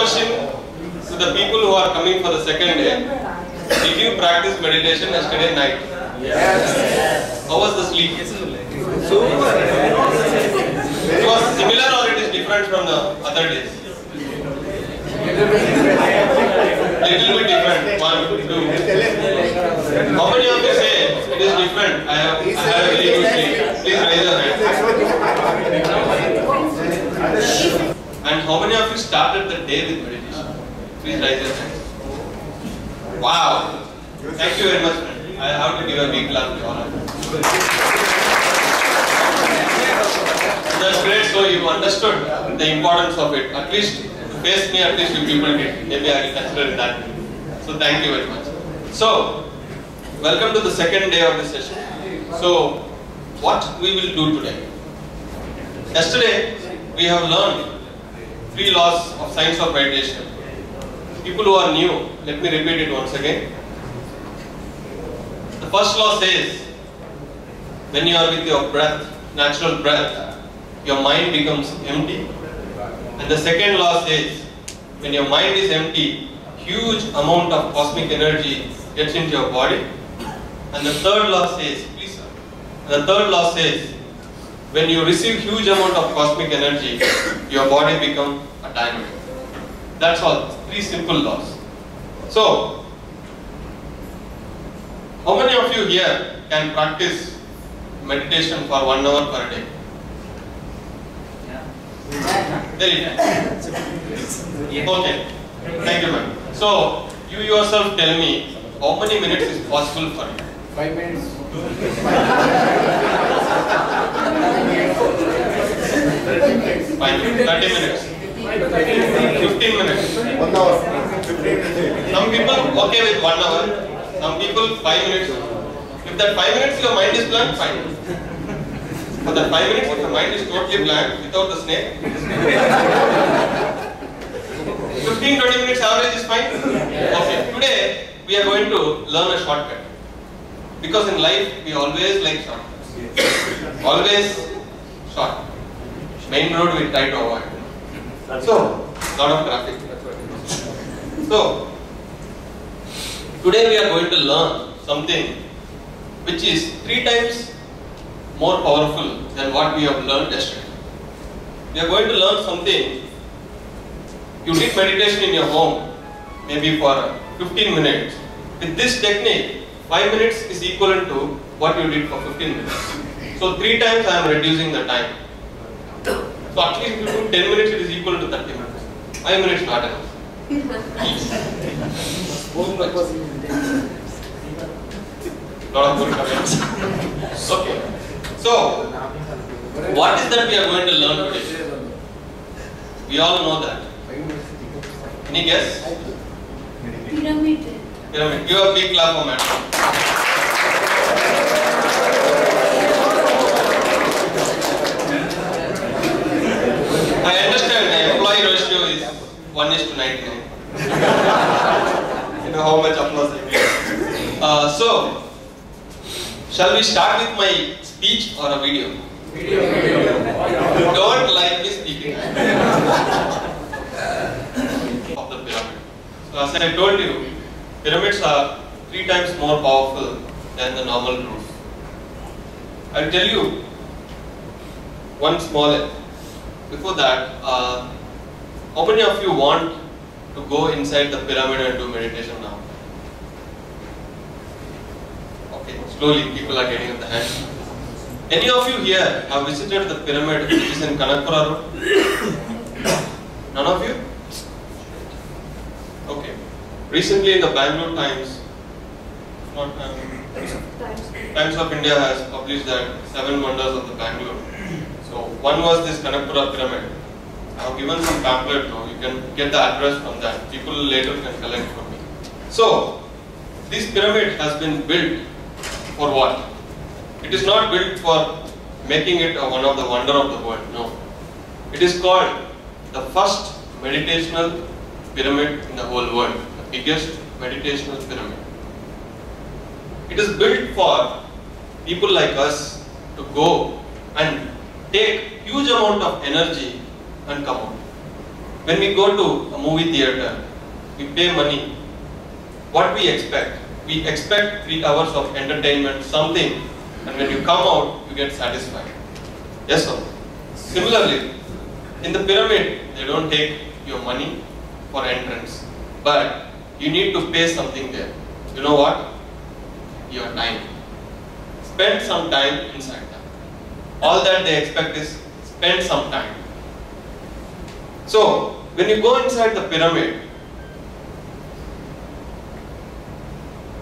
question to the people who are coming for the second day. Did you practice meditation yesterday night? Yes. How was the sleep? It was similar or it is different from the other days? Little bit different. 1, 2. How many of you say it is different? I have a very good sleep. Please raise your hand. And how many of you started the day with meditation? Please raise your hand. Wow! Thank you very much, friend. I have to give a big clap to all of you. That's great. So you understood the importance of it. At least to face me, at least you people did. Maybe I will consider it that way. So thank you very much. So welcome to the second day of the session. So what we will do today? Yesterday we have learned 3 laws of science of meditation. People who are new, let me repeat it once again. The first law says, when you are with your breath, natural breath, your mind becomes empty. And the second law says, when your mind is empty, huge amount of cosmic energy gets into your body. And the third law says, please sir, the third law says, when you receive huge amount of cosmic energy, your body becomes a diamond. That's all. 3 simple laws. So, how many of you here can practice meditation for 1 hour per day? Very nice. Okay. Thank you, ma'am. So, you yourself tell me how many minutes is possible for you? 5 minutes. 5 minutes, 30 minutes, 15 minutes. 1 hour. 15 minutes. Some people okay with 1 hour, some people 5 minutes. If that 5 minutes your mind is blank, fine. For that 5 minutes, if your mind is totally blank without the snake, 15-20 minutes average is fine. Okay, today we are going to learn a shortcut. Because in life we always like shortcuts. Always short. Main road we try to avoid. So, lot of traffic. So, today we are going to learn something which is 3 times more powerful than what we have learned yesterday. We are going to learn something. You did meditation in your home, maybe for 15 minutes. With this technique, 5 minutes is equivalent to what you did for 15 minutes. So 3 times I am reducing the time. So at least if you do 10 minutes, it is equal to 30 minutes. 5 minutes not enough. Lot of good comments. Okay. So, what is that we are going to learn today? We all know that. Any guess? Pyramid. Pyramid. Give a big clap for madam. I understand the employee ratio is 1:99. You know how much applause I get. So, shall we start with my speech or a video? Video. You don't like me speaking. Of the pyramid. So as I told you, pyramids are 3 times more powerful than the normal roof. I'll tell you one small. Before that, how many of you want to go inside the pyramid and do meditation now? Okay, slowly people are getting up the hand. Any of you here have visited the pyramid which is in Kanakpura Road? None of you? Okay. Recently in the Bangalore Times, Times of India has published that 7 wonders of the Bangalore. So one was this Kanakpura pyramid. I have given some pamphlet now. You can get the address from that. People later can collect from me. So this pyramid has been built for what? It is not built for making it one of the wonder of the world. No. It is called the first meditational pyramid in the whole world. The biggest meditational pyramid. It is built for people like us to go and take huge amount of energy and come out. When we go to a movie theater, we pay money. What we expect? We expect 3 hours of entertainment, something, and when you come out, you get satisfied. Yes, sir. Similarly, in the pyramid, they don't take your money for entrance, but you need to pay something there. You know what? Your time. Spend some time inside that. All that they expect is spend some time. So, when you go inside the pyramid,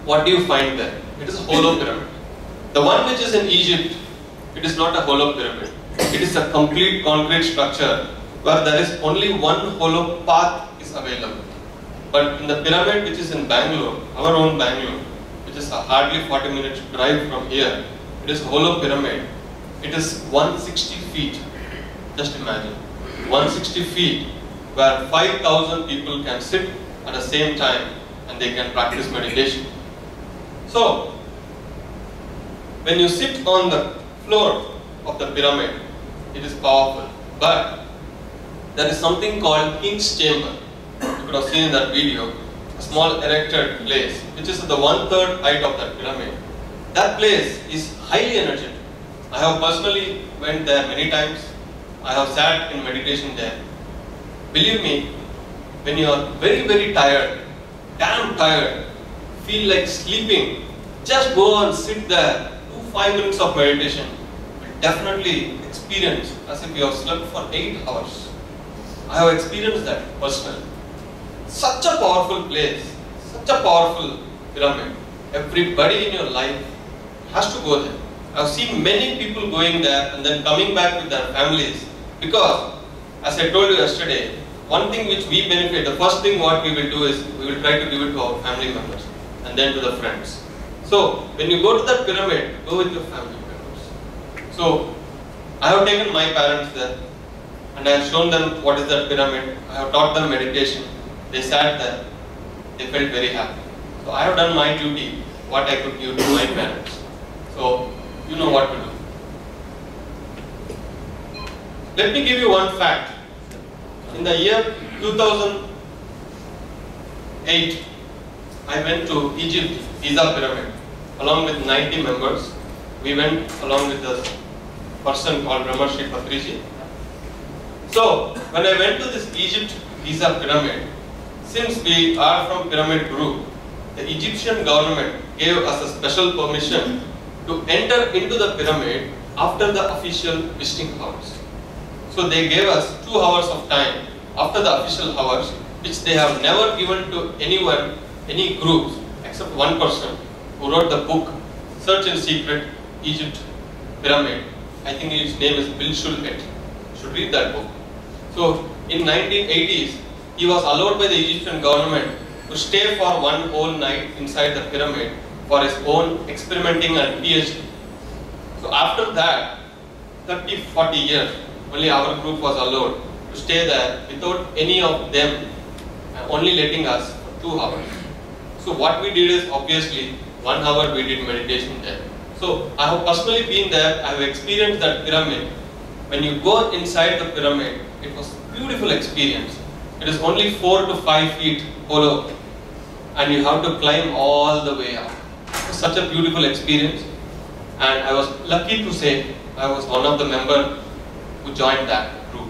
what do you find there? It is a hollow pyramid. The one which is in Egypt, it is not a hollow pyramid. It is a complete concrete structure where there is only one hollow path is available. But in the pyramid which is in Bangalore, our own Bangalore, which is a hardly 40 minutes drive from here, it is a hollow pyramid. It is 160 feet. Just imagine. 160 feet where 5,000 people can sit at the same time and they can practice meditation. So, when you sit on the floor of the pyramid, it is powerful. But there is something called King's Chamber. You could have seen in that video, a small erected place, which is the 1/3 height of that pyramid. That place is highly energetic. I have personally went there many times. I have sat in meditation there. Believe me, when you are very, very tired, damn tired, feel like sleeping, just go and sit there, do 5 minutes of meditation. You will definitely experience as if you have slept for 8 hours. I have experienced that personally. Such a powerful place, such a powerful pyramid. Everybody in your life has to go there. I have seen many people going there and then coming back with their families because, as I told you yesterday, one thing which we benefit, the first thing what we will do is we will try to give it to our family members and then to the friends. So, when you go to that pyramid, go with your family members. So, I have taken my parents there and I have shown them what is that pyramid. I have taught them meditation. They sat there. They felt very happy. So, I have done my duty, what I could give to my parents. So, you know what to do. Let me give you one fact. In the year 2008, I went to Egypt, Giza pyramid, along with 90 members. We went along with a person called Brahmarshi Patriji. So, when I went to this Egypt, Giza pyramid, since we are from pyramid group, the Egyptian government gave us a special permission to enter into the pyramid after the official visiting hours. So they gave us 2 hours of time after the official hours, which they have never given to anyone, any groups, except one person who wrote the book, Search in Secret, Egypt Pyramid. I think his name is Bill Shulgett. You should read that book. So in 1980s, he was allowed by the Egyptian government to stay for one whole night inside the pyramid for his own experimenting and PhD. So after that, 30-40 years, only our group was allowed to stay there without any of them only letting us for 2 hours. So what we did is obviously 1 hour we did meditation there. So I have personally been there, I have experienced that pyramid. When you go inside the pyramid, it was a beautiful experience. It is only 4 to 5 feet hollow and you have to climb all the way up. It was such a beautiful experience and I was lucky to say I was one of the members who joined that group.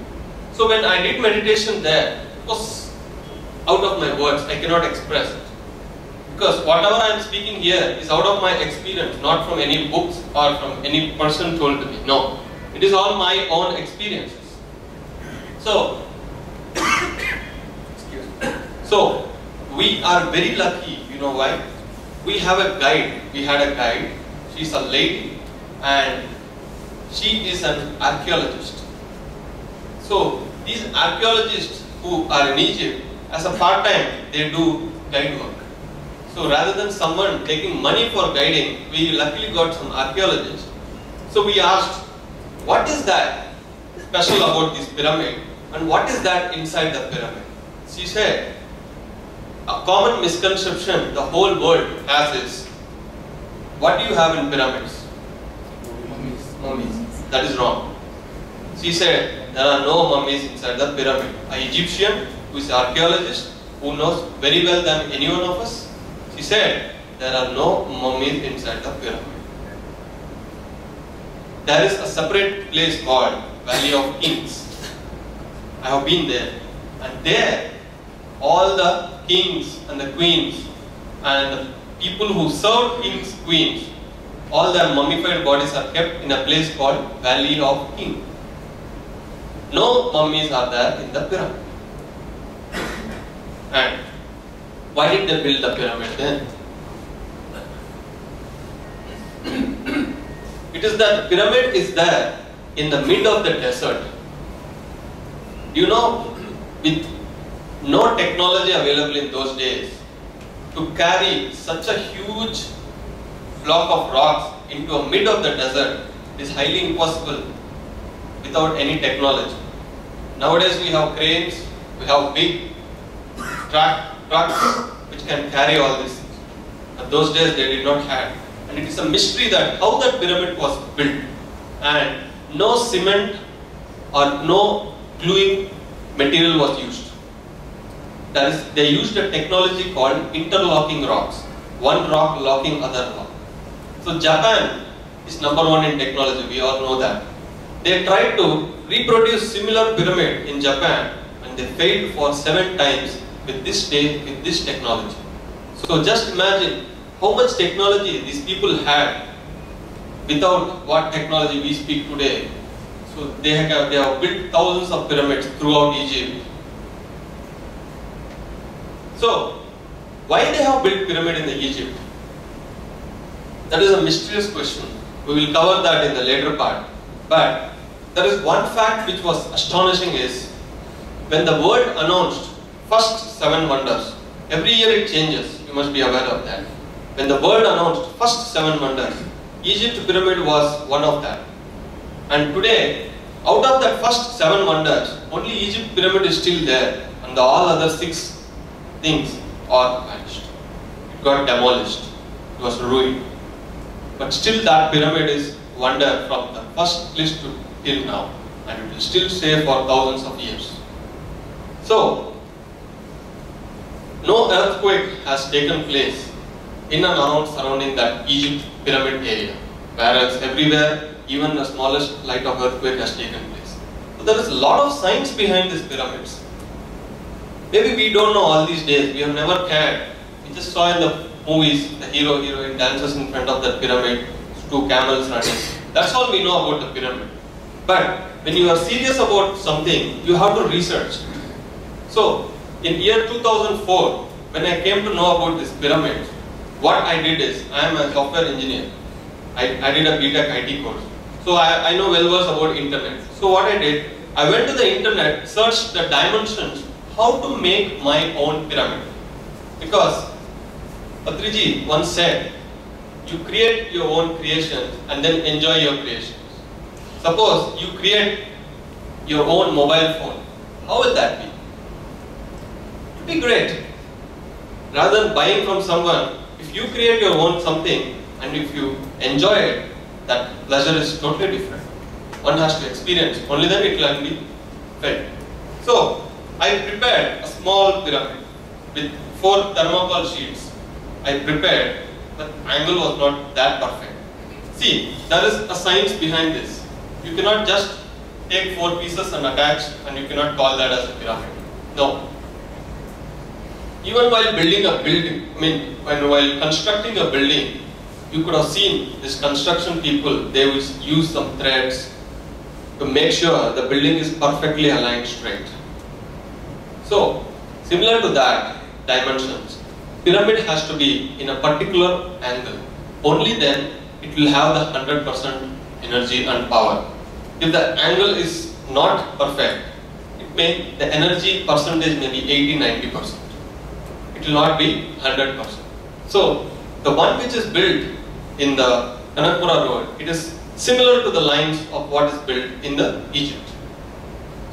So when I did meditation there, it was out of my words, I cannot express it. Because whatever I am speaking here is out of my experience, not from any books or from any person told to me. No, it is all my own experiences. So, so we are very lucky, you know why? We have a guide, we had a guide, she is a lady and she is an archaeologist. So these archaeologists who are in Egypt, as a part-time, they do guide work. So rather than someone taking money for guiding, we luckily got some archaeologists. So we asked, what is that special about this pyramid and what is that inside the pyramid? She said, a common misconception the whole world has is, what do you have in pyramids? Mummies. That is wrong. She said there are no mummies inside the pyramid. An Egyptian who is an archaeologist who knows very well than any one of us, she said there are no mummies inside the pyramid. There is a separate place called Valley of Kings. I have been there, and there all the kings and the queens and the people who served kings, queens, all their mummified bodies are kept in a place called Valley of Kings. No mummies are there in the pyramid. And why did they build the pyramid then? It is that the pyramid is there in the mid of the desert. You know, with no technology available in those days, to carry such a huge block of rocks into a mid of the desert is highly impossible without any technology. Nowadays we have cranes, we have big trucks which can carry all these things. But those days they did not have. And it is a mystery that how that pyramid was built. And no cement or no gluing material was used. That is, they used a technology called interlocking rocks. One rock locking other rock. So Japan is number one in technology, we all know that. They tried to reproduce similar pyramid in Japan and they failed for 7 times with this technology. So just imagine how much technology these people had without what technology we speak today. So they have built thousands of pyramids throughout Egypt. So why they have built pyramid in the Egypt? That is a mysterious question. We will cover that in the later part. But there is one fact which was astonishing is when the word announced first 7 wonders, every year it changes, you must be aware of that. When the word announced first 7 wonders, Egypt pyramid was one of them. And today, out of that first 7 wonders, only Egypt pyramid is still there and all other 6 things are vanished. It got demolished, it was ruined. But still that pyramid is wonder from the first list to till now, and it will still stay for thousands of years. So, no earthquake has taken place in and around surrounding that Egypt pyramid area, whereas everywhere, even the smallest light of earthquake has taken place. So there is a lot of science behind these pyramids. Maybe we don't know all these days, we have never cared. We just saw in the movies, the hero, heroine dances in front of that pyramid, 2 camels running. That's all we know about the pyramid. But when you are serious about something, you have to research. So, in year 2004, when I came to know about this pyramid, what I did is, I am a software engineer. I did a BTech IT course. So I know well about internet. So what I did, I went to the internet, searched the dimensions, how to make my own pyramid. Because Patriji once said, you create your own creations and then enjoy your creations. Suppose you create your own mobile phone, how will that be? It would be great. Rather than buying from someone, if you create your own something and if you enjoy it, that pleasure is totally different. One has to experience, only then it can be felt. So, I prepared a small pyramid with 4 thermocol sheets. I prepared, but angle was not that perfect. See, there is a science behind this. You cannot just take 4 pieces and attach and you cannot call that as a pyramid. No. Even while building a building, while constructing a building, you could have seen this construction people, they will use some threads to make sure the building is perfectly aligned straight. So, similar to that, dimensions. Pyramid has to be in a particular angle. Only then it will have the 100% energy and power. If the angle is not perfect, the energy percentage may be 80-90%. It will not be 100%. So, the one which is built in the Kanakpura road, it is similar to the lines of what is built in the Egypt.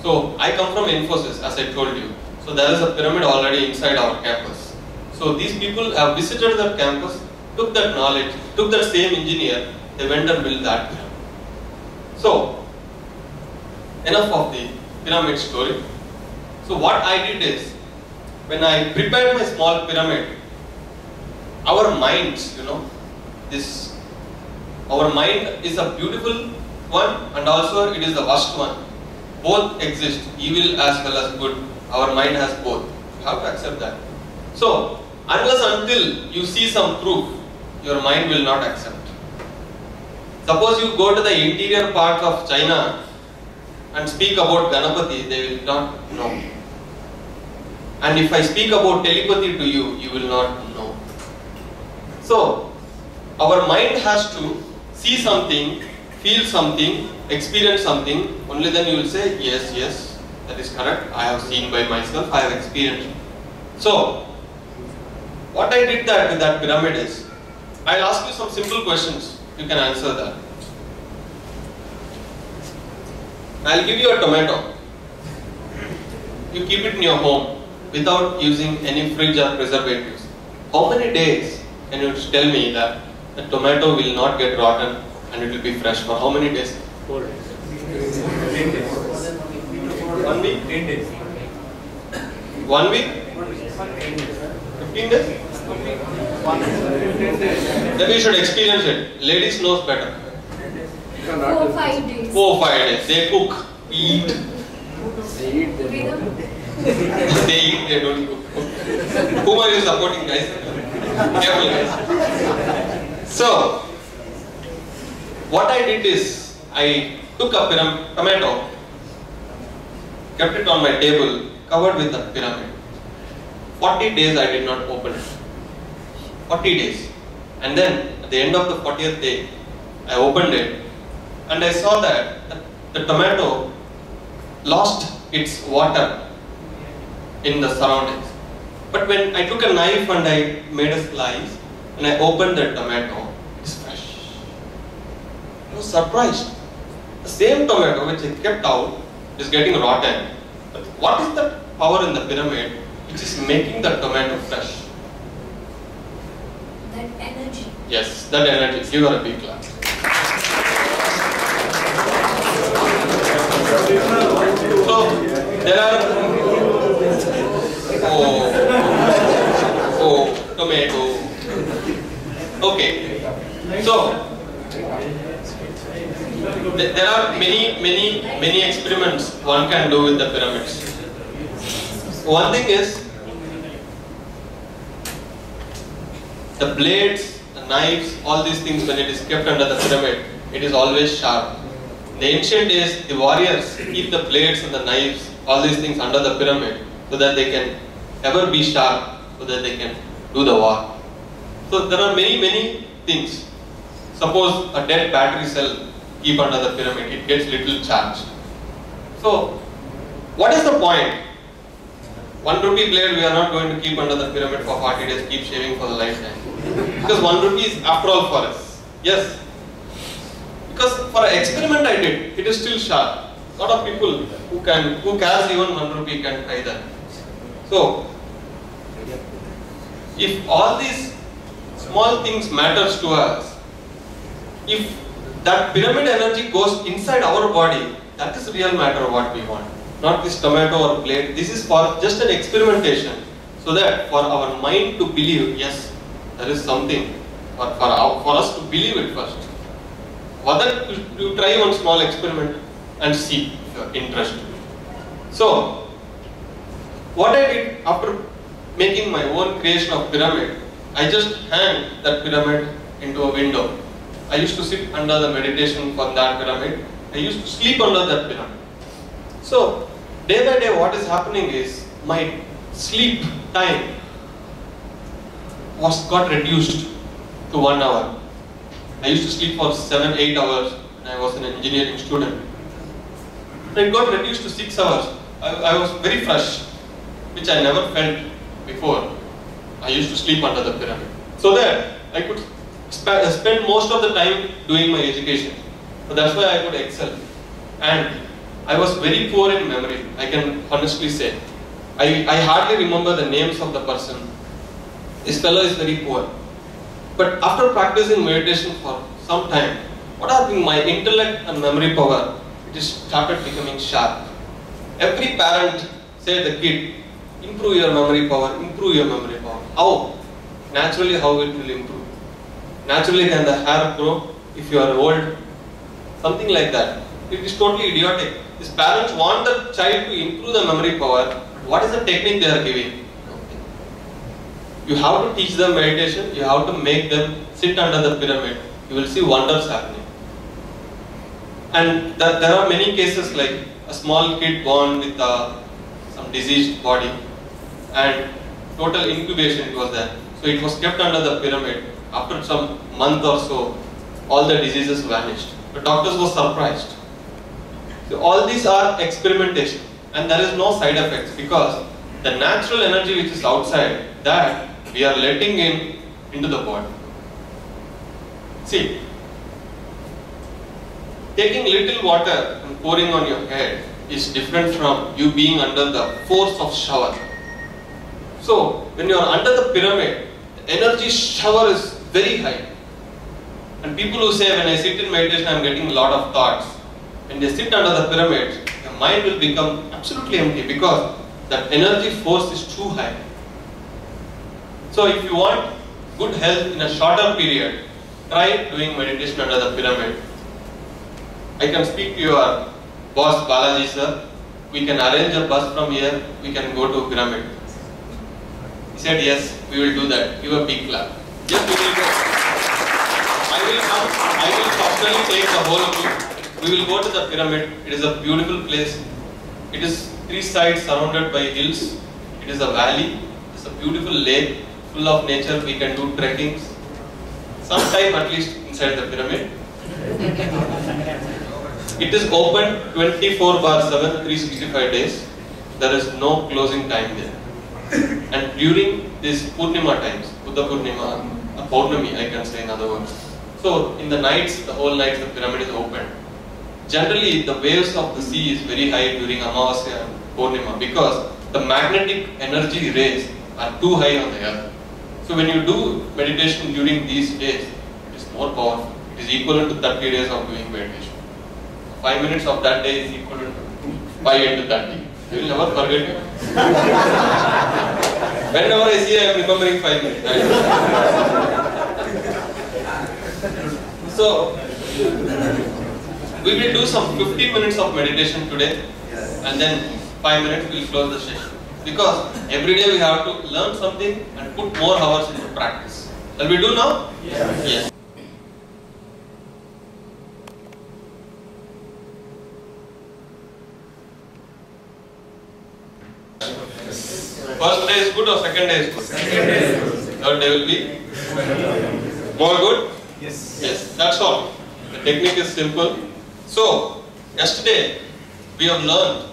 So, I come from Infosys, as I told you. So, there is a pyramid already inside our campus. So, these people have visited that campus, took that knowledge, took that same engineer, they went and built that pyramid. So, enough of the pyramid story. So what I did is, when I prepared my small pyramid, our minds, our mind is a beautiful one and also it is the worst one. Both exist, evil as well as good. Our mind has both. You have to accept that. So, unless until you see some proof, your mind will not accept. Suppose you go to the interior part of China and speak about Ganapati, they will not know. And if I speak about telepathy to you, you will not know. So, our mind has to see something, feel something, experience something, only then you will say, yes, yes, that is correct, I have seen by myself, I have experienced. So, what I did with that pyramid is, I'll ask you some simple questions, you can answer that. I'll give you a tomato. You keep it in your home without using any fridge or preservatives. How many days can you tell me that the tomato will not get rotten and it will be fresh? For how many days? 4 days. 10 days. 1 week? 10 days. 1 week? 15 days? Maybe you should experience it. Ladies knows better. 4 or 5 days. 4 or 5 days. They cook, eat. They eat them. They eat, they don't cook. Whom are you supporting, guys? Careful, guys. So, what I did is, I took a tomato, kept it on my table, covered with a pyramid. 40 days I did not open it. 40 days. And then, at the end of the 40th day, I opened it and I saw that the tomato lost its water in the surroundings. But when I took a knife and I made a slice and I opened the tomato, it's fresh. I was surprised. The same tomato which I kept out is getting rotten. But what is the power in the pyramid which is making the tomato fresh? That energy. Yes, that energy. Give her a big clap. So, there are tomato. Okay. So, there are many experiments one can do with the pyramids. One thing is, the blades, the knives, all these things, when it is kept under the pyramid, it is always sharp. In the ancient days, the warriors keep the blades and the knives, all these things under the pyramid so that they can ever be sharp, so that they can do the war. So there are many things. Suppose a dead battery cell keep under the pyramid, it gets little charge. So what is the point? 1 rupee blade we are not going to keep under the pyramid for 40 days, keep shaving for the lifetime. Because 1 rupee is after all for us. Yes. Because for an experiment I did, it is still sharp. Lot of people who cares even 1 rupee can try that. So, if all these small things matters to us, if that pyramid energy goes inside our body, that is real matter what we want. Not this tomato or blade. This is for just an experimentation, so that for our mind to believe, yes, there is something, or for us to believe it first. For that, you try one small experiment and see if you are interested. So, what I did after making my own creation of pyramid, I just hang that pyramid into a window. I used to sit under the meditation for that pyramid. I used to sleep under that pyramid. So, day by day what is happening is, my sleep time got reduced to 1 hour. I used to sleep for 7-8 hours when I was an engineering student. It got reduced to 6 hours. I was very fresh, which I never felt before. I used to sleep under the pyramid. So that I could spend most of the time doing my education. So that's why I could excel. And I was very poor in memory, I can honestly say. I hardly remember the names of the person. This fellow is very poor. But after practicing meditation for some time, what happened? My intellect and memory power it is started becoming sharp. Every parent say the kid, improve your memory power, improve your memory power. How? Naturally, how it will improve? Naturally, can the hair grow if you are old? Something like that. It is totally idiotic. These parents want the child to improve the memory power. What is the technique they are giving? You have to teach them meditation. You have to make them sit under the pyramid. You will see wonders happening. And there are many cases like a small kid born with some diseased body and total incubation it was there. So it was kept under the pyramid. After some month or so, all the diseases vanished. The doctors were surprised. So all these are experimentation and there is no side effects because the natural energy which is outside, that we are letting into the body. See, taking little water and pouring on your head is different from you being under the force of shower. So when you are under the pyramid, the energy shower is very high. And people who say when I sit in meditation I am getting a lot of thoughts, when they sit under the pyramid, your mind will become absolutely empty because that energy force is too high. So if you want good health in a shorter period, try doing meditation under the pyramid. I can speak to your boss Balaji sir. We can arrange a bus from here, we can go to pyramid. He said yes, we will do that. Give a big clap. Yes, we will go. I will personally take the whole of you. We will go to the pyramid. It is a beautiful place. It is 3 sides surrounded by hills. It is a valley. It is a beautiful lake full of nature. We can do trekkings. Sometime at least inside the pyramid. It is open 24/7, 365 days. There is no closing time there. And during these Purnima times, Buddha Purnima, Paurnami I can say in other words. So in the nights, the whole night the pyramid is open. Generally the waves of the sea is very high during Amavasya and Purnima because the magnetic energy rays are too high on the earth. So when you do meditation during these days, it is more powerful. It is equivalent to 30 days of doing meditation. 5 minutes of that day is equivalent to 5 into 30. You will never forget it. Whenever I see, I am remembering 5 minutes. So, we will do some 15 minutes of meditation today and then 5 minutes we will close the session. Because every day we have to learn something and put more hours into practice. Shall we do now? Yes. First day is good or second day is good? Second day is good. Third day will be more good? Yes. Yes, that's all. The technique is simple. So, yesterday we have learned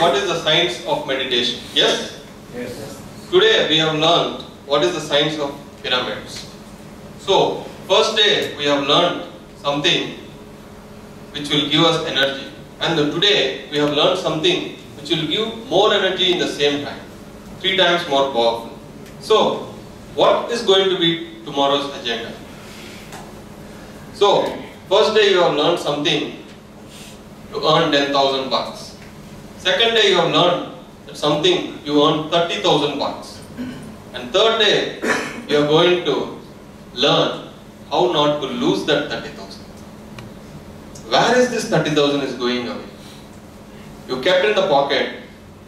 what is the science of meditation. Yes? Yes. Today we have learned what is the science of pyramids. So, first day we have learned something which will give us energy. And today we have learned something which will give more energy in the same time. 3 times more powerful. So, what is going to be tomorrow's agenda? So, first day you have learned something to earn 10,000 bucks. Second day you have learned that something you earn 30,000 bucks. And third day you are going to learn how not to lose that 30,000. Where is this 30,000 is going away? You kept in the pocket.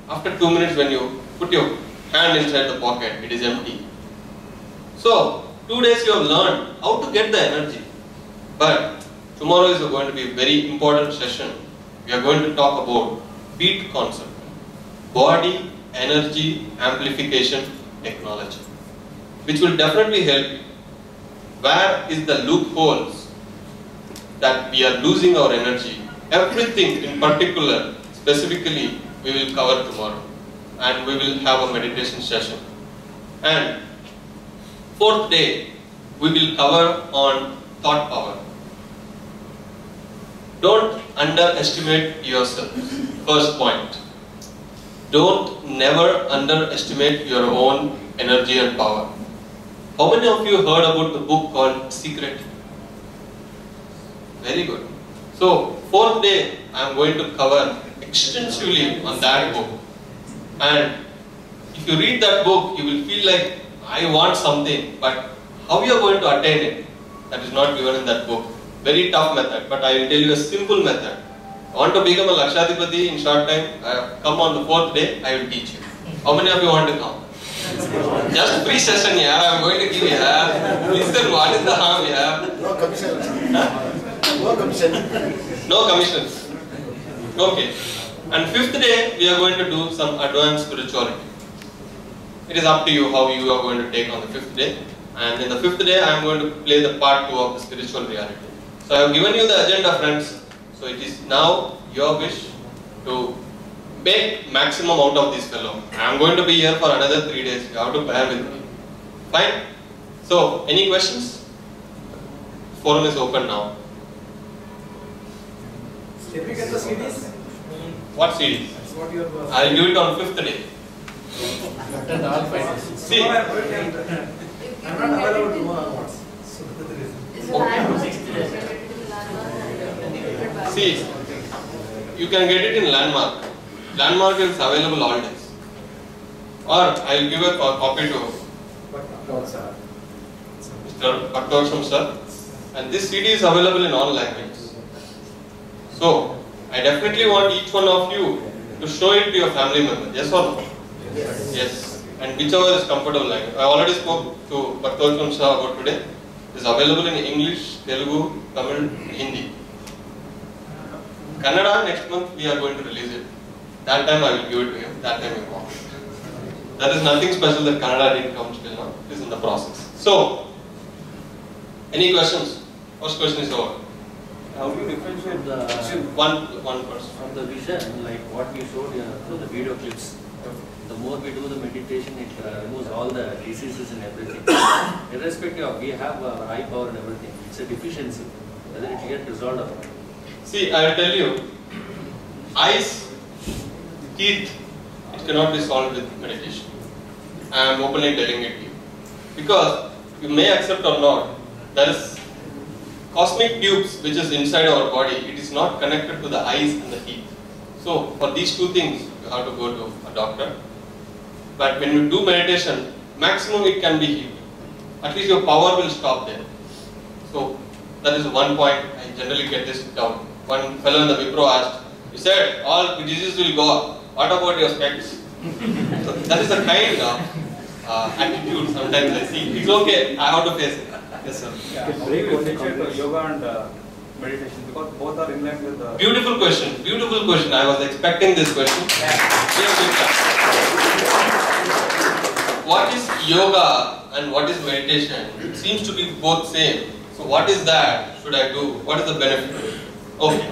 After 2 minutes when you put your hand inside the pocket, it is empty. So, 2 days you have learned how to get the energy. But tomorrow is going to be a very important session. We are going to talk about BEAT concept. Body, Energy, Amplification, Technology. Which will definitely help you. Where is the loopholes that we are losing our energy? Everything in particular, specifically, we will cover tomorrow. And we will have a meditation session. And 4th day, we will cover on thought power. Don't underestimate yourself. First point. Don't never underestimate your own energy and power. How many of you heard about the book called Secret? Very good. So, fourth day, I am going to cover extensively on that book. And if you read that book, you will feel like, I want something, but how you are going to attain it, that is not given in that book. Very tough method, but I will tell you a simple method. I want to become a Lakshadipati in short time. Come on the fourth day, I will teach you. How many of you want to come? Just free session, yeah. I am going to give you. Listen, what is the harm, yeah? No commission. No commission. No commissions. Okay. And fifth day, we are going to do some advanced spirituality. It is up to you how you are going to take on the fifth day. And in the fifth day, I am going to play the part 2 of the spiritual reality. So I have given you the agenda, friends. So it is now your wish to make maximum out of this fellow. I am going to be here for another 3 days. You have to bear with me. Fine? So, any questions? Forum is open now. Did we get the CDs? What CDs? What you are I will give it on 5th day. Attend all 5 days. See, I'm not available tomorrow. So that is the reason. Is it landmark? see, you can get it in Landmark. Landmark is available all days. Or I will give a copy to Mr. Bhaktosham sir. And this CD is available in all languages. So, I definitely want each one of you to show it to your family member. Yes or no? Yes. And whichever is comfortable language. I already spoke to Bhaktosham sir about today. It is available in English, Telugu, Tamil, Hindi. Kannada, next month we are going to release it. That time I will give it to him. That time he wants. There is nothing special that Kannada didn't come till now. It is in the process. So, any questions? First question is over. How do you differentiate the One person. from the vision, like what we showed through the video clips? The more we do the meditation, it removes all the diseases and everything. Irrespective of, we have high power and everything. It's a deficiency. Whether it get resolved or not. See, I will tell you, eyes, teeth, it cannot be solved with meditation. I am openly telling it to you. Because you may accept or not, there is cosmic tubes which is inside our body. It is not connected to the eyes and the teeth. So, for these two things, you have to go to a doctor. But when you do meditation, maximum it can be healed. At least your power will stop there. So, that is one point I generally get this down. One fellow in the Wipro asked, you said all diseases will go up. What about your specs? So that is the kind of attitude sometimes I see. It's okay, I have to face it. Yes, sir. Yeah, how do you differentiate yoga and meditation? Because both are in line with the... Beautiful question. Beautiful question. I was expecting this question. What is yoga and what is meditation? It seems to be both same. So what is that? Should I do? What is the benefit? Okay.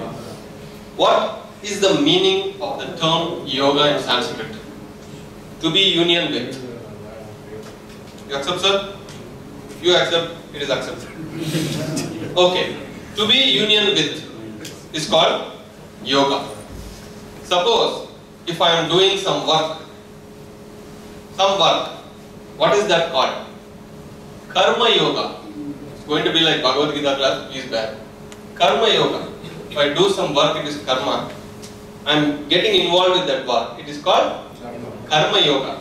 What is the meaning of the term yoga in Sanskrit? To be union with. You accept, sir? If you accept, it is accepted. Okay. To be union with is called yoga. Suppose if I am doing some work, what is that called? Karma yoga. It's going to be like Bhagavad Gita class, please bear. Karma yoga. If I do some work, it is karma. I am getting involved with that work. It is called karma yoga.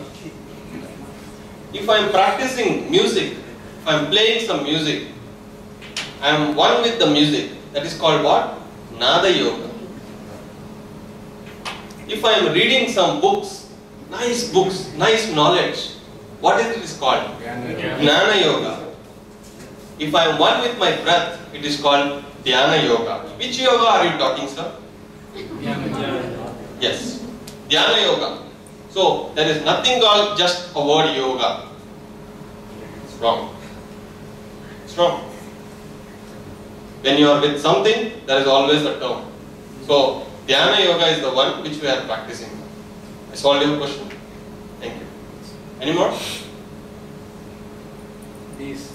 If I am practicing music, if I am playing some music, I am one with the music. That is called what? Nada yoga. If I am reading some books, nice knowledge, what is it called? Jnana yoga. If I am one with my breath, it is called Dhyana yoga. Which yoga are you talking, sir? Yes. Dhyana yoga. So, there is nothing called just a word yoga. It's wrong. It's wrong. When you are with something, there is always a term. So, Dhyana yoga is the one which we are practicing. I solved your question. Thank you. Any more? These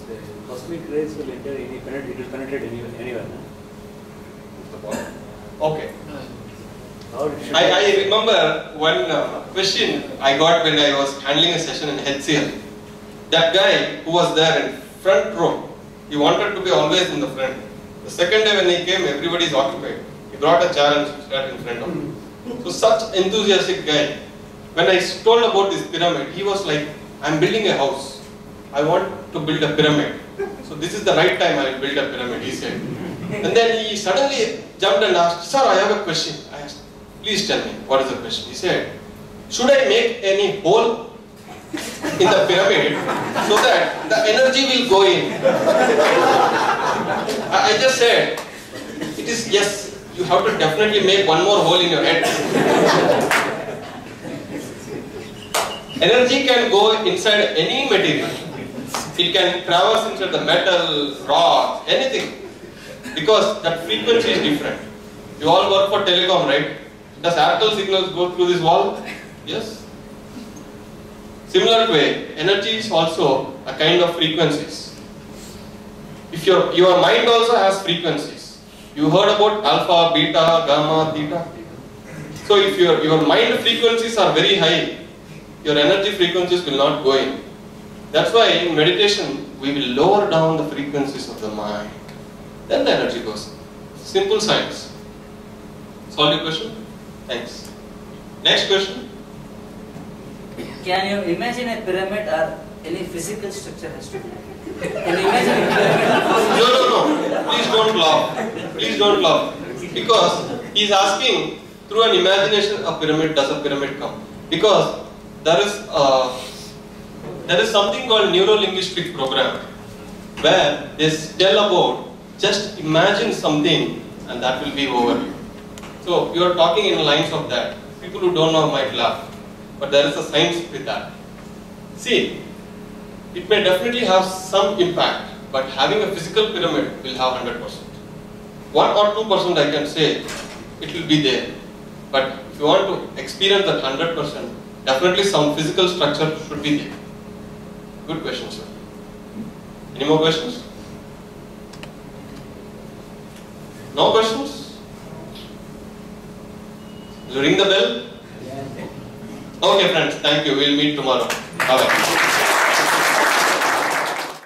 cosmic rays will enter it will penetrate anywhere. Okay. How it should I remember one question I got when I was handling a session in HCL. That guy who was there in front row, he wanted to be always in the front. The second day when he came, everybody is occupied. He brought a chair and sat in front of him. So such enthusiastic guy. When I told about this pyramid, he was like, I'm building a house. I want to build a pyramid. So this is the right time I will build a pyramid, he said. And then he suddenly jumped and asked, sir, I have a question. I asked, please tell me, what is the question? He said, should I make any hole in the pyramid so that the energy will go in? I just said, it is yes, you have to definitely make one more hole in your head. Energy can go inside any material. It can traverse inside the metal, rock, anything. Because that frequency is different. You all work for telecom, right? Does Airtel signals go through this wall? Yes. Similar way, energy is also a kind of frequencies. If your mind also has frequencies. You heard about alpha, beta, gamma, theta. So if your mind frequencies are very high, your energy frequencies will not go in. That's why in meditation, we will lower down the frequencies of the mind. Then the energy goes in. Simple science. Solve your question? Thanks. Next question. Can you imagine a pyramid or any physical structure has to be? Can you imagine a pyramid? No. Please don't laugh. Please don't laugh. Because he is asking, through an imagination, a pyramid, does a pyramid come? Because there is something called neuro-linguistic program where they tell about just imagine something and that will be over you. So you are talking in lines of that. People who don't know might laugh. But there is a science with that. See, it may definitely have some impact, but having a physical pyramid will have 100%. 1 or 2% I can say, it will be there. But if you want to experience that 100%, definitely some physical structure should be there. Good question, sir. Any more questions? No questions? Will you ring the bell? Okay friends, thank you. We'll meet tomorrow. Bye-bye.